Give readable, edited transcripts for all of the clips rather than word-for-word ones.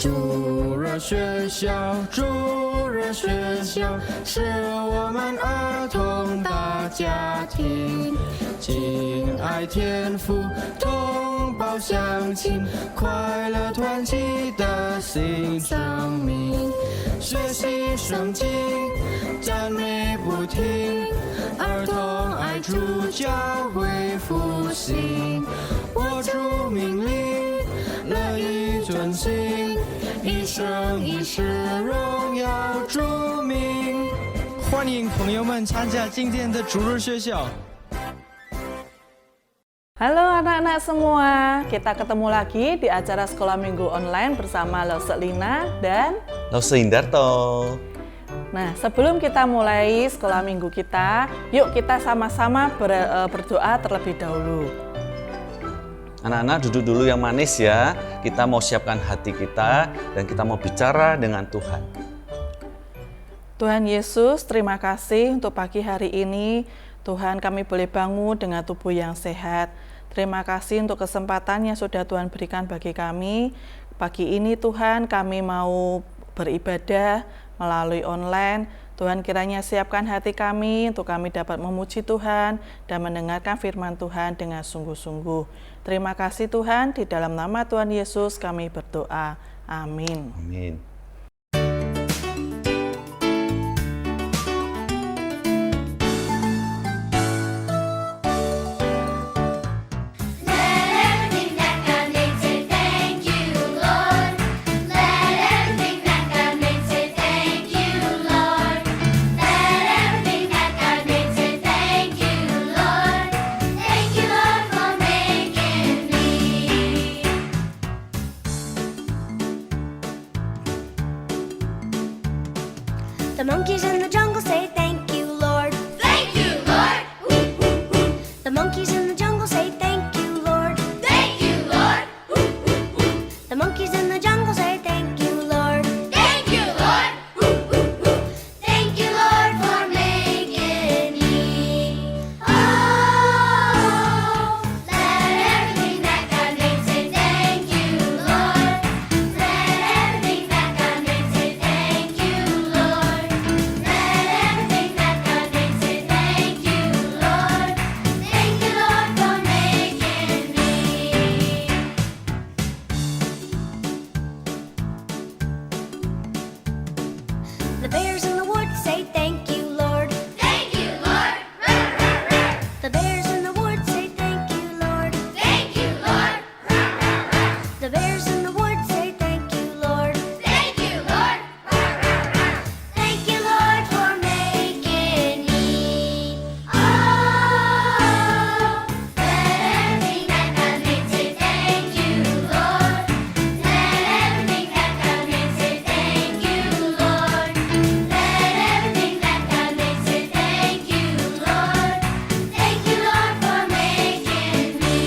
主日学校，主日学校是我们儿童大家庭，敬爱天父，同胞相亲，快乐团契的新生命，学习圣经，赞美不停，儿童爱主，教会复兴，握住命令，乐意遵行，一生一世荣耀主名。欢迎朋友们参加今天的主日学校。Halo anak-anak semua, kita ketemu lagi di acara Sekolah Minggu Online bersama Lose Lina dan Lose Indarto. Nah, sebelum kita mulai Sekolah Minggu kita, yuk kita sama-sama berdoa terlebih dahulu. Anak-anak duduk dulu yang manis ya. Kita mau siapkan hati kita dan kita mau bicara dengan Tuhan. Tuhan Yesus, terima kasih untuk pagi hari ini. Tuhan, kami boleh bangun dengan tubuh yang sehat. Terima kasih untuk kesempatan yang sudah Tuhan berikan bagi kami. Pagi ini Tuhan, kami mau beribadah melalui online. Tuhan, kiranya siapkan hati kami untuk kami dapat memuji Tuhan dan mendengarkan firman Tuhan dengan sungguh-sungguh. Terima kasih Tuhan, di dalam nama Tuhan Yesus kami berdoa. Amin. Amin. The monkeys in the jungle say thank you, Lord. Thank you, Lord. Ooh, ooh, ooh. The monkeys in the jungle say thank you, Lord. Thank you, Lord. Ooh, ooh, ooh. The monkeys in the jungle say thank you, Lord. Thank you, Lord. Ooh, ooh, ooh. Thank you, Lord, for making me. Oh, let everything that God made say thank you, Lord. Let everything that God made say thank you, Lord. Let everything that God made say thank you, Lord. Thank you, Lord, for making me. The bears in the woods say thank you, Lord. Thank you, Lord. Roar, roar, roar. The bears in the woods say thank you, Lord. Thank you, Lord. Roar, roar, roar. The bears in the woods say thank you, Lord. Thank you, Lord. Roar, roar, roar. Thank you, Lord, for making me. Oh, let everything that God made say thank you, Lord. Let everything that God made say thank you, Lord. Let everything that God made say thank you, Lord. Thank you, Lord, for making me.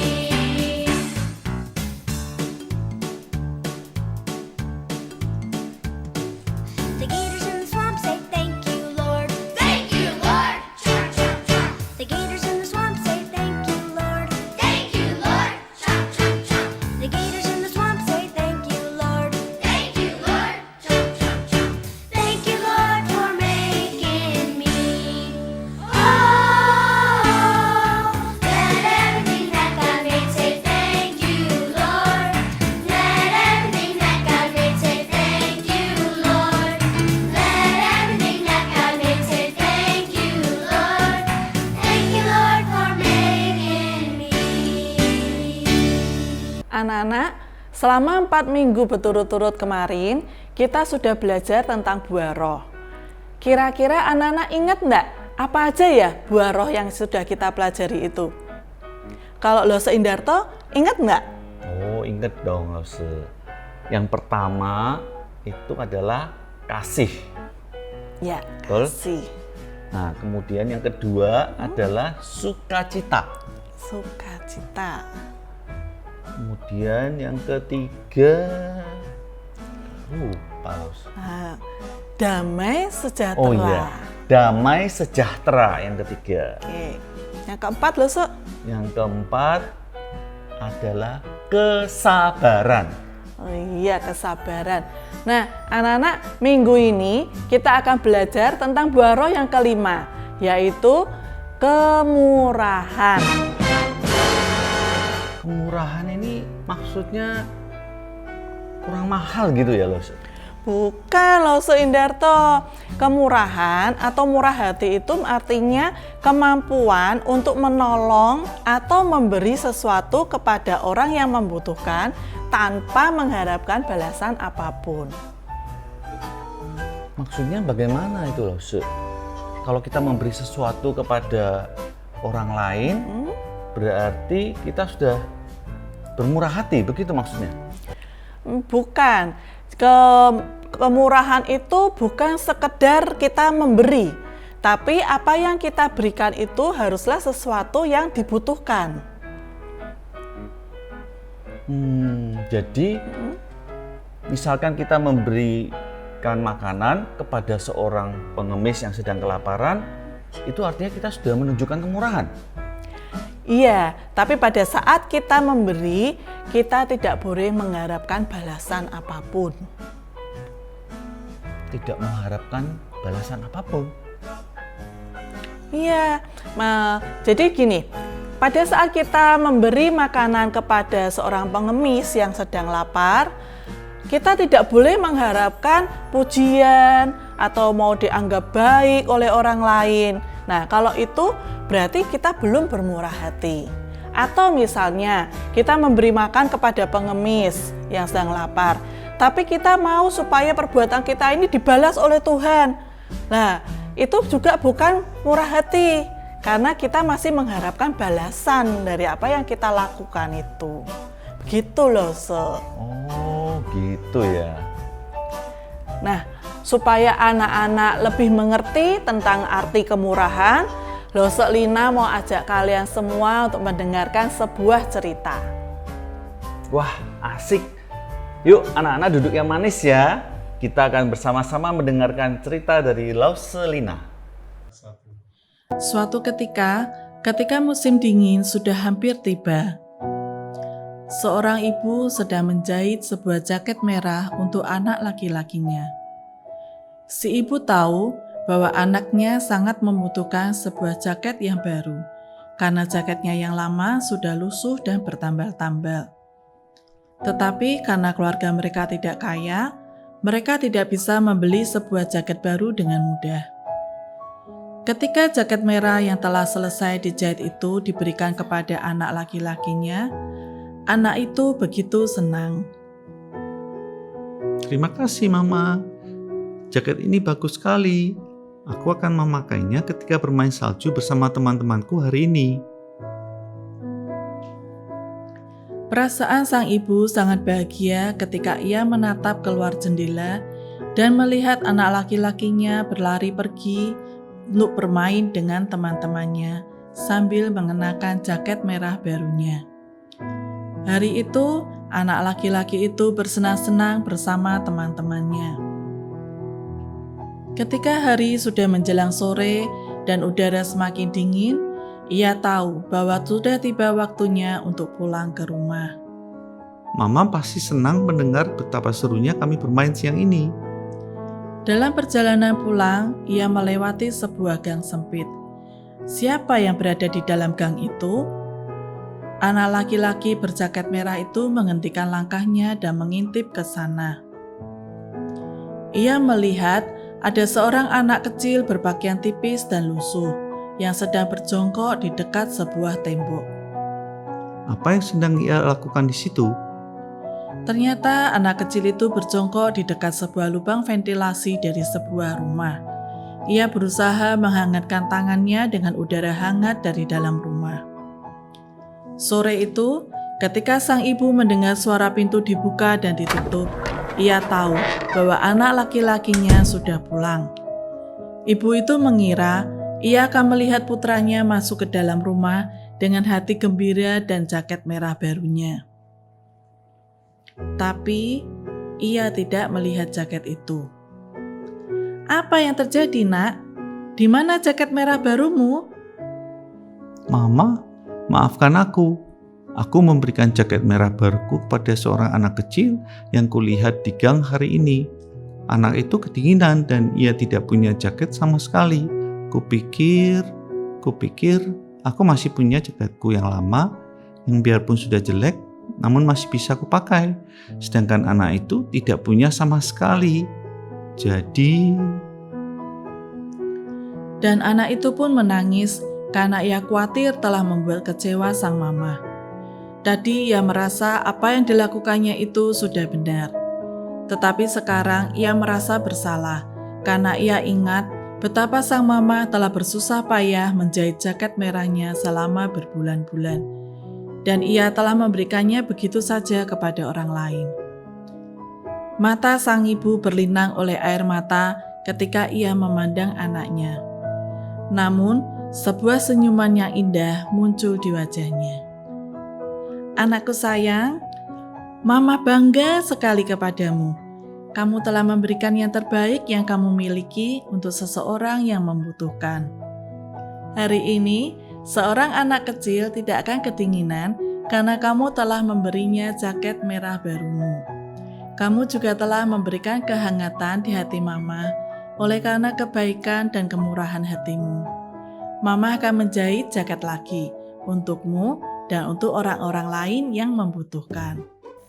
The gators in the swamp say thank you, Lord. Thank you, Lord. Chomp, chomp, chomp. The gators in the swamp say thank you, Lord. Thank you, Lord. Chomp, chomp, chomp. The gators in the swamp say thank you, Lord. Thank you, Lord. Chomp, chomp, chomp. Thank you, Lord, for making me. Oh, let everything that God made say thank you, Lord. Let everything that God made say thank you, Lord. Let everything that God made say thank you, Lord. Thank you, Lord, for making me. Anak-anak, selama 4 minggu berturut-turut kemarin, kita sudah belajar tentang buah roh. Kira-kira anak-anak ingat enggak apa aja ya buah roh yang sudah kita pelajari itu? Kalau Lose Indarto, ingat enggak? Oh, inget dong Lose. Yang pertama itu adalah kasih. Ya, Betul. kasih, Nah, kemudian yang kedua adalah sukacita. sukacita. Kemudian yang ketiga lupa Lose. Nah, damai sejahtera. Oh iya, damai sejahtera yang ketiga. Oke. Yang keempat loh, Sok. Yang keempat adalah kesabaran. Oh iya, kesabaran. Nah, anak-anak, minggu ini kita akan belajar tentang buah roh yang kelima, yaitu kemurahan. Kemurahan ini maksudnya kurang mahal gitu ya, Los? Bukan loh, Indarto. Kemurahan atau murah hati itu artinya kemampuan untuk menolong atau memberi sesuatu kepada orang yang membutuhkan tanpa mengharapkan balasan apapun. Maksudnya bagaimana itu, Los? Kalau kita memberi sesuatu kepada orang lain, berarti kita sudah bermurah hati, begitu maksudnya? Bukan. Kemurahan itu bukan sekedar kita memberi, tapi apa yang kita berikan itu haruslah sesuatu yang dibutuhkan. Jadi misalkan kita memberikan makanan kepada seorang pengemis yang sedang kelaparan, itu artinya kita sudah menunjukkan kemurahan. Iya, tapi pada saat kita memberi, kita tidak boleh mengharapkan balasan apapun. Tidak mengharapkan balasan apapun. Iya, jadi gini, pada saat kita memberi makanan kepada seorang pengemis yang sedang lapar, kita tidak boleh mengharapkan pujian atau mau dianggap baik oleh orang lain. Nah, kalau itu berarti kita belum bermurah hati. Atau misalnya kita memberi makan kepada pengemis yang sedang lapar, tapi kita mau supaya perbuatan kita ini dibalas oleh Tuhan. Nah, itu juga bukan murah hati, karena kita masih mengharapkan balasan dari apa yang kita lakukan itu. Begitu loh, Oh, gitu ya. Nah, supaya anak-anak lebih mengerti tentang arti kemurahan, Lina mau ajak kalian semua untuk mendengarkan sebuah cerita. Wah, asik. Yuk, anak-anak duduk yang manis ya. Kita akan bersama-sama mendengarkan cerita dari Lina. Suatu ketika musim dingin sudah hampir tiba, seorang ibu sedang menjahit sebuah jaket merah untuk anak laki-lakinya. Si ibu tahu bahwa anaknya sangat membutuhkan sebuah jaket yang baru, karena jaketnya yang lama sudah lusuh dan bertambal-tambal. Tetapi karena keluarga mereka tidak kaya, mereka tidak bisa membeli sebuah jaket baru dengan mudah. Ketika jaket merah yang telah selesai dijahit itu diberikan kepada anak laki-lakinya, anak itu begitu senang. Terima kasih, Mama. Jaket ini bagus sekali. Aku akan memakainya ketika bermain salju bersama teman-temanku hari ini. Perasaan sang ibu sangat bahagia ketika ia menatap keluar jendela dan melihat anak laki-lakinya berlari pergi untuk bermain dengan teman-temannya sambil mengenakan jaket merah barunya. Hari itu, anak laki-laki itu bersenang-senang bersama teman-temannya. Ketika hari sudah menjelang sore dan udara semakin dingin, ia tahu bahwa sudah tiba waktunya untuk pulang ke rumah. Mama pasti senang mendengar betapa serunya kami bermain siang ini. Dalam perjalanan pulang, ia melewati sebuah gang sempit. Siapa yang berada di dalam gang itu? Anak laki-laki berjaket merah itu menghentikan langkahnya dan mengintip ke sana. Ia melihat ada seorang anak kecil berpakaian tipis dan lusuh yang sedang berjongkok di dekat sebuah tembok. Apa yang sedang ia lakukan di situ? Ternyata anak kecil itu berjongkok di dekat sebuah lubang ventilasi dari sebuah rumah. Ia berusaha menghangatkan tangannya dengan udara hangat dari dalam rumah. Sore itu, ketika sang ibu mendengar suara pintu dibuka dan ditutup, ia tahu bahwa anak laki-lakinya sudah pulang. Ibu itu mengira ia akan melihat putranya masuk ke dalam rumah dengan hati gembira dan jaket merah barunya. Tapi ia tidak melihat jaket itu. Apa yang terjadi, Nak? Di mana jaket merah barumu? Mama, maafkan aku. Aku memberikan jaket merah baruku kepada seorang anak kecil yang kulihat di gang hari ini. Anak itu kedinginan dan ia tidak punya jaket sama sekali. Kupikir, aku masih punya jaketku yang lama, yang biarpun sudah jelek, namun masih bisa kupakai. Sedangkan anak itu tidak punya sama sekali. Jadi... Dan anak itu pun menangis karena ia khawatir telah membuat kecewa sang mama. Tadi ia merasa apa yang dilakukannya itu sudah benar. Tetapi sekarang ia merasa bersalah karena ia ingat betapa sang mama telah bersusah payah menjahit jaket merahnya selama berbulan-bulan. Dan ia telah memberikannya begitu saja kepada orang lain. Mata sang ibu berlinang oleh air mata ketika ia memandang anaknya. Namun, sebuah senyuman yang indah muncul di wajahnya. Anakku sayang, Mama bangga sekali kepadamu. Kamu telah memberikan yang terbaik yang kamu miliki untuk seseorang yang membutuhkan. Hari ini, seorang anak kecil tidak akan kedinginan karena kamu telah memberinya jaket merah barumu. Kamu juga telah memberikan kehangatan di hati Mama oleh karena kebaikan dan kemurahan hatimu. Mama akan menjahit jaket lagi untukmu dan untuk orang-orang lain yang membutuhkan.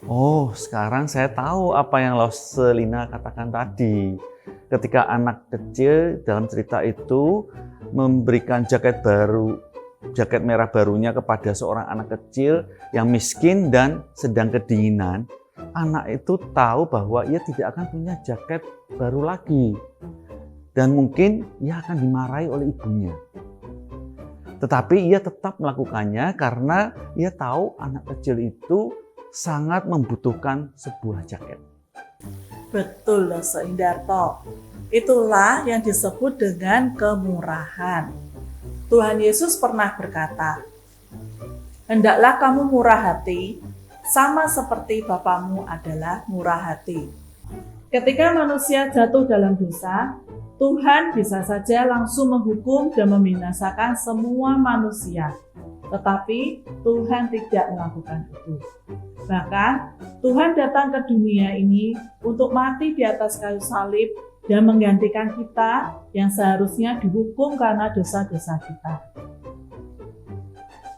Oh, sekarang saya tahu apa yang Selina katakan tadi. Ketika anak kecil dalam cerita itu memberikan jaket merah barunya kepada seorang anak kecil yang miskin dan sedang kedinginan, anak itu tahu bahwa ia tidak akan punya jaket baru lagi. Dan mungkin ia akan dimarahi oleh ibunya. Tetapi ia tetap melakukannya karena ia tahu anak kecil itu sangat membutuhkan sebuah jaket. Betul loh Seindarto. Itulah yang disebut dengan kemurahan. Tuhan Yesus pernah berkata, "Hendaklah kamu murah hati, sama seperti Bapamu adalah murah hati." Ketika manusia jatuh dalam dosa, Tuhan bisa saja langsung menghukum dan membinasakan semua manusia. Tetapi Tuhan tidak melakukan itu. Bahkan Tuhan datang ke dunia ini untuk mati di atas kayu salib dan menggantikan kita yang seharusnya dihukum karena dosa-dosa kita.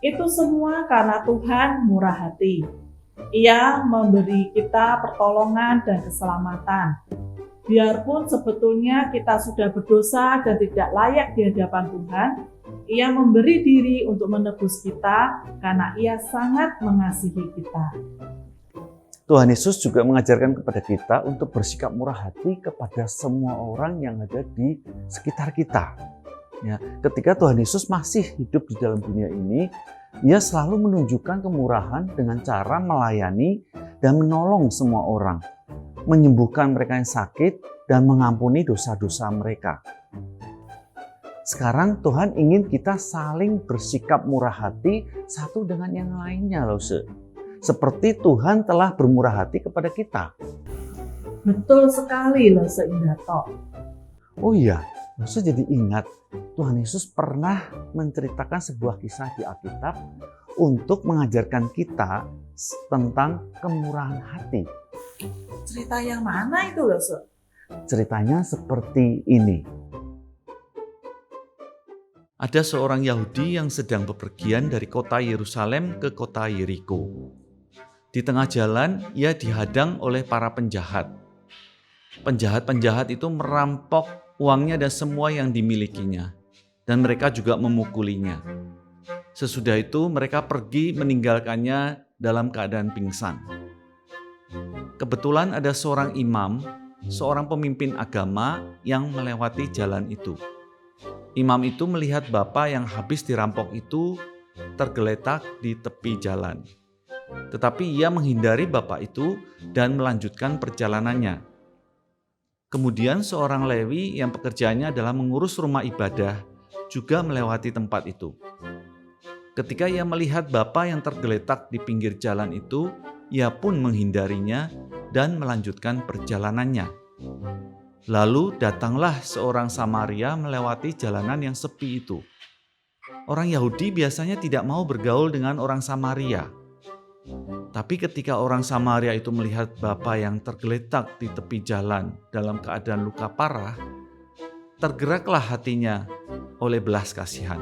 Itu semua karena Tuhan murah hati. Ia memberi kita pertolongan dan keselamatan. Biarpun sebetulnya kita sudah berdosa dan tidak layak di hadapan Tuhan, Ia memberi diri untuk menebus kita karena Ia sangat mengasihi kita. Tuhan Yesus juga mengajarkan kepada kita untuk bersikap murah hati kepada semua orang yang ada di sekitar kita. Ya, ketika Tuhan Yesus masih hidup di dalam dunia ini, Ia selalu menunjukkan kemurahan dengan cara melayani dan menolong semua orang, menyembuhkan mereka yang sakit, dan mengampuni dosa-dosa mereka. Sekarang Tuhan ingin kita saling bersikap murah hati satu dengan yang lainnya loh, seperti Tuhan telah bermurah hati kepada kita. Betul sekali loh Seindarto. Oh iya, jadi ingat Tuhan Yesus pernah menceritakan sebuah kisah di Alkitab untuk mengajarkan kita tentang kemurahan hati. Cerita yang mana itu loh, Ceritanya seperti ini. Ada seorang Yahudi yang sedang bepergian dari kota Yerusalem ke kota Yeriko. Di tengah jalan, ia dihadang oleh para penjahat. Penjahat-penjahat itu merampok uangnya dan semua yang dimilikinya, dan mereka juga memukulinya. Sesudah itu mereka pergi meninggalkannya dalam keadaan pingsan. Kebetulan ada seorang imam, seorang pemimpin agama yang melewati jalan itu. Imam itu melihat bapak yang habis dirampok itu tergeletak di tepi jalan. Tetapi ia menghindari bapak itu dan melanjutkan perjalanannya. Kemudian seorang Lewi yang pekerjaannya adalah mengurus rumah ibadah juga melewati tempat itu. Ketika ia melihat bapak yang tergeletak di pinggir jalan itu, ia pun menghindarinya dan melanjutkan perjalanannya. Lalu datanglah seorang Samaria melewati jalanan yang sepi itu. Orang Yahudi biasanya tidak mau bergaul dengan orang Samaria. Tapi ketika orang Samaria itu melihat bapa yang tergeletak di tepi jalan dalam keadaan luka parah, tergeraklah hatinya oleh belas kasihan.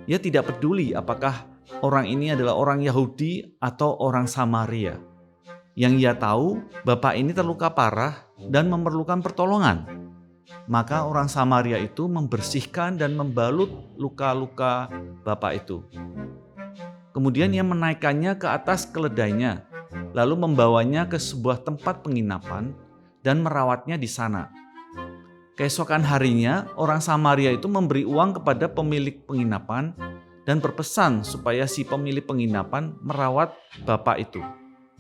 Ia tidak peduli apakah orang ini adalah orang Yahudi atau orang Samaria. Yang ia tahu, bapak ini terluka parah dan memerlukan pertolongan. Maka orang Samaria itu membersihkan dan membalut luka-luka bapak itu. Kemudian ia menaikkannya ke atas keledainya, lalu membawanya ke sebuah tempat penginapan dan merawatnya di sana. Keesokan harinya, orang Samaria itu memberi uang kepada pemilik penginapan dan berpesan supaya si pemilik penginapan merawat bapak itu.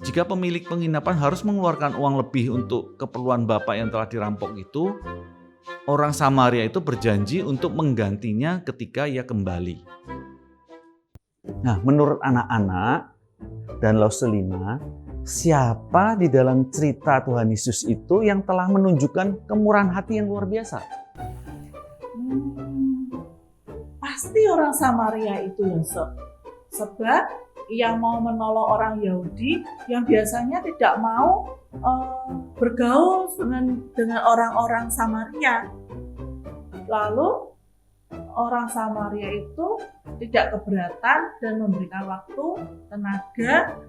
Jika pemilik penginapan harus mengeluarkan uang lebih untuk keperluan bapak yang telah dirampok itu, orang Samaria itu berjanji untuk menggantinya ketika ia kembali. Nah, menurut anak-anak dan Lauselina, siapa di dalam cerita Tuhan Yesus itu yang telah menunjukkan kemurahan hati yang luar biasa? Pasti orang Samaria itu, Yosef. Sebab yang mau menolong orang Yahudi yang biasanya tidak mau bergaul dengan orang-orang Samaria. Lalu orang Samaria itu tidak keberatan dan memberikan waktu, tenaga,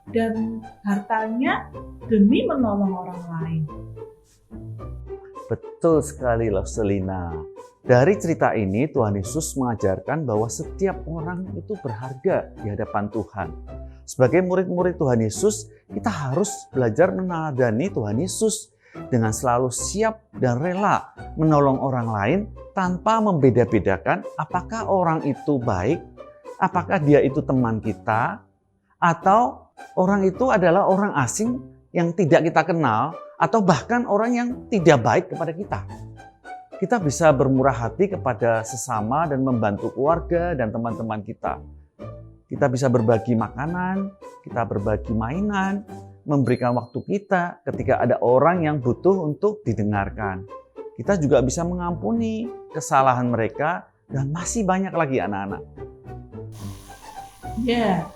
dan hartanya demi menolong orang lain. Betul sekali, Lauselina. Dari cerita ini Tuhan Yesus mengajarkan bahwa setiap orang itu berharga di hadapan Tuhan. Sebagai murid-murid Tuhan Yesus, kita harus belajar meneladani Tuhan Yesus dengan selalu siap dan rela menolong orang lain tanpa membeda-bedakan apakah orang itu baik, apakah dia itu teman kita, atau orang itu adalah orang asing yang tidak kita kenal, atau bahkan orang yang tidak baik kepada kita. Kita bisa bermurah hati kepada sesama dan membantu keluarga dan teman-teman kita. Kita bisa berbagi makanan, kita berbagi mainan, memberikan waktu kita ketika ada orang yang butuh untuk didengarkan. Kita juga bisa mengampuni kesalahan mereka dan masih banyak lagi anak-anak. Ya,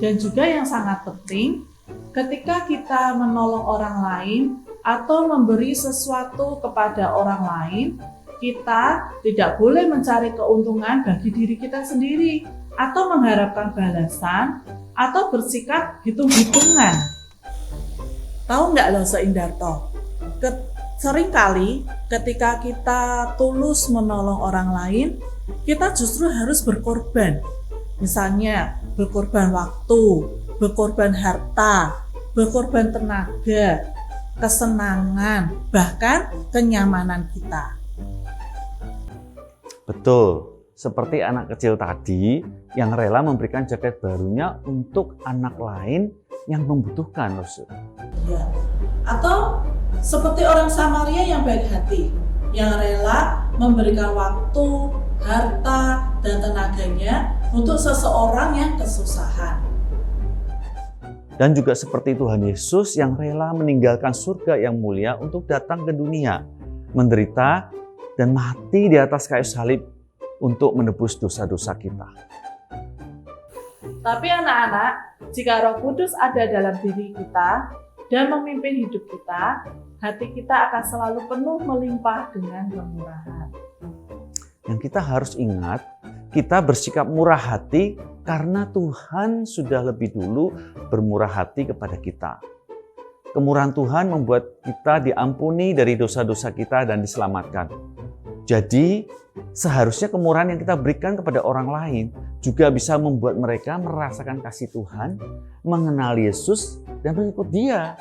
dan juga yang sangat penting, ketika kita menolong orang lain atau memberi sesuatu kepada orang lain, kita tidak boleh mencari keuntungan bagi diri kita sendiri atau mengharapkan balasan atau bersikap hitung-hitungan. Tahu nggak loh Seindarto? Seringkali ketika kita tulus menolong orang lain, kita justru harus berkorban. Misalnya berkorban waktu, berkorban harta, berkorban tenaga, kesenangan, bahkan kenyamanan kita. Betul, seperti anak kecil tadi yang rela memberikan jaket barunya untuk anak lain yang membutuhkan. Ya. Atau seperti orang Samaria yang baik hati, yang rela memberikan waktu, harta, dan tenaganya untuk seseorang yang kesusahan. Dan juga seperti Tuhan Yesus yang rela meninggalkan surga yang mulia untuk datang ke dunia, menderita dan mati di atas kayu salib untuk menebus dosa-dosa kita. Tapi anak-anak, jika Roh Kudus ada dalam diri kita dan memimpin hidup kita, hati kita akan selalu penuh melimpah dengan kemurahan. Yang kita harus ingat, kita bersikap murah hati karena Tuhan sudah lebih dulu bermurah hati kepada kita. Kemurahan Tuhan membuat kita diampuni dari dosa-dosa kita dan diselamatkan. Jadi, seharusnya kemurahan yang kita berikan kepada orang lain juga bisa membuat mereka merasakan kasih Tuhan, mengenal Yesus, dan mengikut Dia.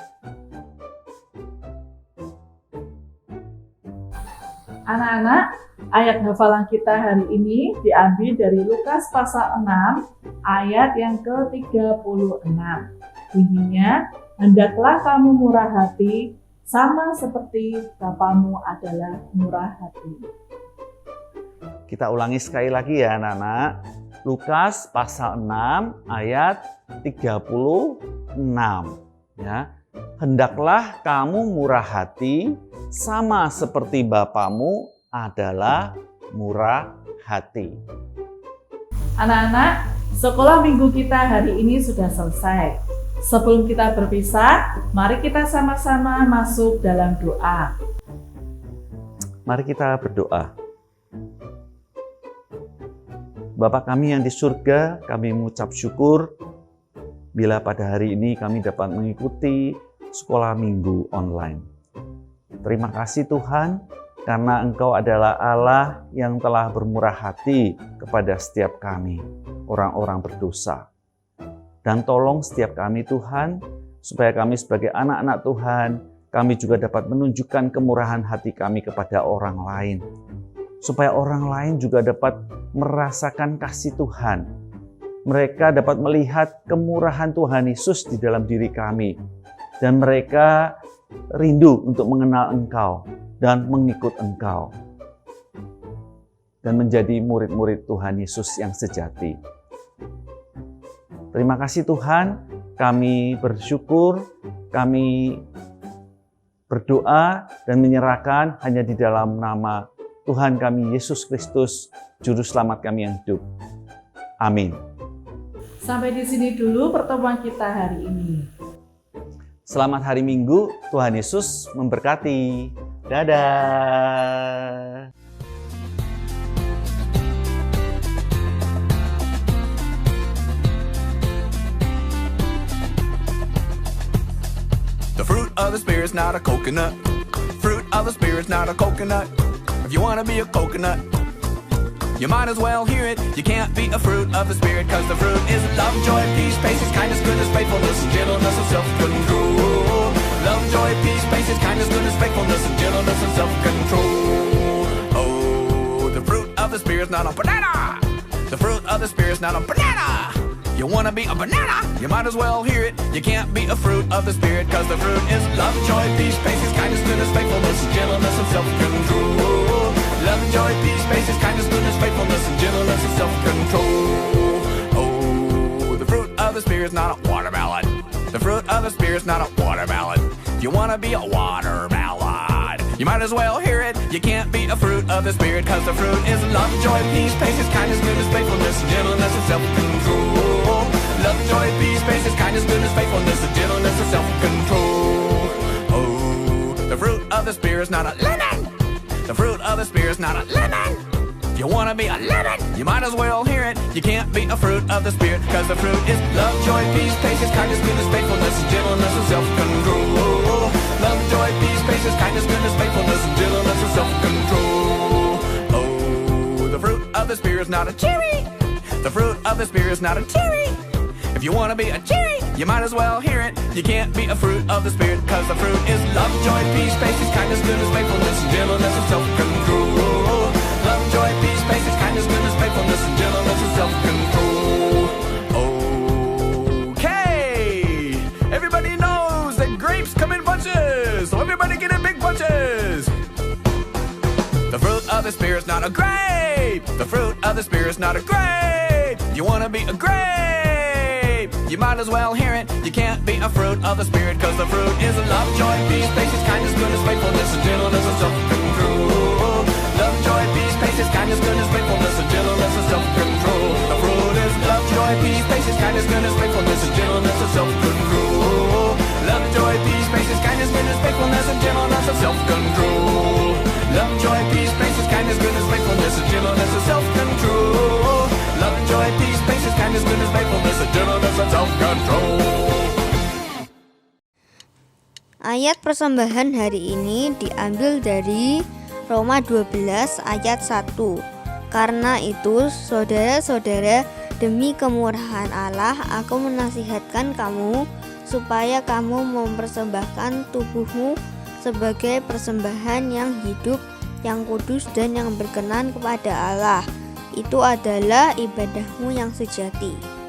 Anak-anak, ayat hafalan kita hari ini diambil dari Lukas pasal 6 ayat yang ke-36. Bunyinya, hendaklah kamu murah hati sama seperti Bapamu adalah murah hati. Kita ulangi sekali lagi ya anak-anak. Lukas pasal 6 ayat 36. Ya. Hendaklah kamu murah hati sama seperti Bapamu adalah murah hati. Anak-anak, Sekolah minggu kita hari ini sudah selesai. Sebelum kita berpisah, mari kita sama-sama masuk dalam doa. Mari kita berdoa. Bapa kami yang di surga, kami mengucap syukur bila pada hari ini kami dapat mengikuti sekolah minggu online. Terima kasih Tuhan, karena Engkau adalah Allah yang telah bermurah hati kepada setiap kami, orang-orang berdosa. Dan tolong setiap kami Tuhan, supaya kami sebagai anak-anak Tuhan, kami juga dapat menunjukkan kemurahan hati kami kepada orang lain. Supaya orang lain juga dapat merasakan kasih Tuhan. Mereka dapat melihat kemurahan Tuhan Yesus di dalam diri kami. Dan mereka rindu untuk mengenal Engkau dan mengikut Engkau. Dan menjadi murid-murid Tuhan Yesus yang sejati. Terima kasih Tuhan, kami bersyukur, kami berdoa dan menyerahkan hanya di dalam nama Tuhan kami Yesus Kristus, Juru Selamat kami yang hidup. Amin. Sampai di sini dulu pertemuan kita hari ini. Selamat hari Minggu, Tuhan Yesus memberkati. Dadah. The fruit of the Spirit's not a coconut. Fruit of the Spirit's not a coconut. If you want to be a coconut, you might as well hear it. You can't be a fruit of the Spirit, cause the fruit is love, joy, peace, patience, kindness, goodness, faithfulness, and gentleness, and self-control. Love, joy, peace, patience, kindness, goodness, faithfulness, and gentleness, and self-control. Oh, the fruit of the Spirit's not a banana. The fruit of the Spirit's not a banana. You wanna be a banana? You might as well hear it. You can't be a fruit of the Spirit, cause the fruit is love, joy, peace, patience, kindness, goodness, faithfulness, and gentleness, and self-control. Love, joy, peace, patience, kindness, goodness, faithfulness, and gentleness, and self-control. Oh, the fruit of the Spirit's not a watermelon. The fruit of the Spirit's not a watermelon. You wanna be a watermelon? You might as well hear it. You can't be a fruit of the Spirit, cause the fruit is love, joy, peace, patience, kindness, goodness, faithfulness, and gentleness, and self-control. Love, joy, peace, patience, kindness, goodness, faithfulness, and gentleness, and self-control. Oh, the fruit of the Spirit's not a lemon. The fruit of the Spirit's not a lemon. If you wanna be a lemon, you might as well hear it. You can't be a fruit of the Spirit, cause the fruit is love, joy, peace, patience, kindness, goodness, faithfulness, and gentleness, and self-control. Love, joy, peace, patience, kindness, goodness, faithfulness, and gentleness, and self-control. Oh, the fruit of the Spirit's not a cherry. The fruit of the Spirit's not a cherry. If you wanna be a cherry, you might as well hear it. You can't be a fruit of the Spirit, cause the fruit is love, joy, peace, patience, kindness, goodness, faithfulness, and gentleness, and self-control. Love, joy, peace, patience, kindness, goodness, faithfulness, and gentleness, and self-control. Okay, everybody knows that grapes come in bunches, so everybody get in big bunches. The fruit of the Spirit's not a grape. The fruit of the Spirit's not a grape. You wanna be a grape, you might as well hear it. You can't be a fruit of the Spirit, cause the fruit is love, joy, peace, patience, kindness, goodness, faithfulness, and gentleness, and self-control. Love, joy, peace, patience, kindness, goodness, faithfulness, and gentleness, and self-control. The fruit is love, joy, peace, patience, kindness, goodness, faithfulness, and gentleness, and self-control. Love, joy, peace, patience, kindness, goodness, faithfulness, and gentleness, and self-control. Love, joy, peace, patience, kindness, goodness, faithfulness, and gentleness, and self-control. Love, joy, peace, patience, kindness, goodness, faithfulness, and gentleness, and self-control. Ayat persembahan hari ini diambil dari Roma 12 ayat 1. Karena itu, saudara-saudara, demi kemurahan Allah, aku menasihatkan kamu supaya kamu mempersembahkan tubuhmu sebagai persembahan yang hidup, yang kudus, dan yang berkenan kepada Allah. Itu adalah ibadahmu yang sejati.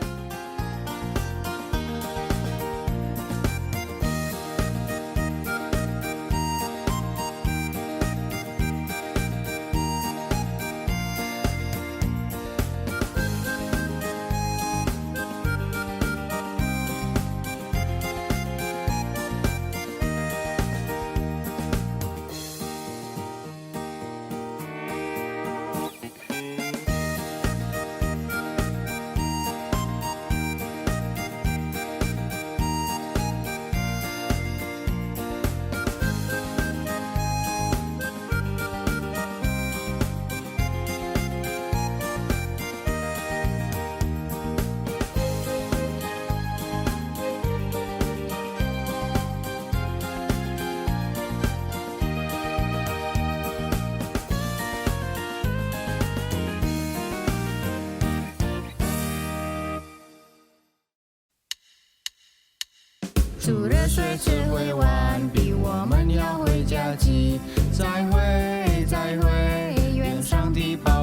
主热水智慧完毕，我们要回家记。再会，再会，愿上帝保